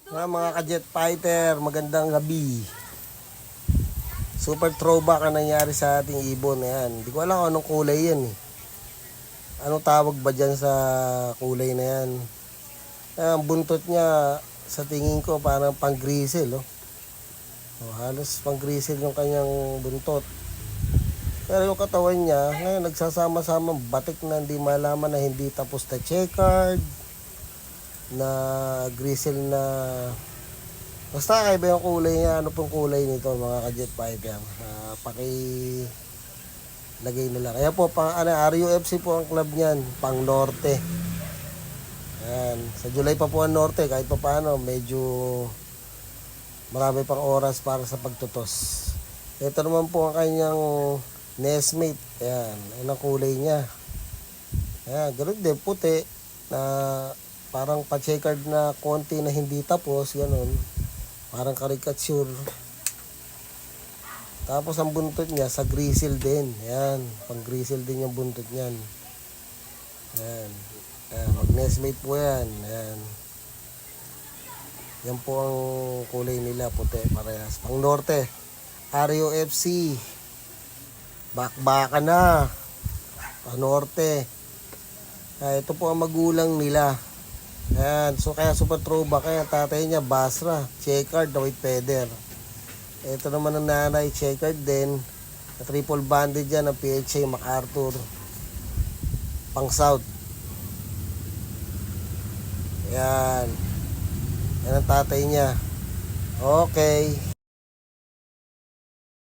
Mga ka-jet fighter, magandang gabi. Super throwback ang nangyari sa ating ibon na yan. Hindi ko alam kung anong kulay yan eh. Anong tawag ba dyan sa kulay na yan? Ang buntot niya, sa tingin ko parang pang grisel. Halos pang grisel yung kanyang buntot. Pero yung katawan niya, ngayon nagsasama-sama batik na hindi malaman na hindi tapos na checkered, na grisel na. Basta kaiba yung kulay niya. Ano pong kulay nito mga ka-jet fighter? Lagay nila. Kaya po, RUFC po ang club niyan, pang norte. Ayan. Sa July pa po ang norte, kahit pa paano, medyo marami pang oras para sa pagtutos. Ito naman po ang kanyang nestmate. Ayan, ayun ang kulay niya. Ayan, ganun din, puti, na parang pa-checkered na konti na hindi tapos, ganun. Parang caricature. Tapos ang buntot niya sa grizzle din. Ayan, pang grizzle din yung buntot niyan. Ayan. Ayan, mag-nestmate po yan. Ayan. Yan po ang kulay nila, puti, parehas. Pang norte, RUFC. Bakbaka na. Pang norte. Ito po ang magulang nila. Ayan, so kaya super throwback. Kaya tatay niya Basra, checkered na white feather. Ito naman ang nanay, checkered din, na triple banded yan ng PHA MacArthur, pang south. Ayan, yan ang tatay niya. Okay.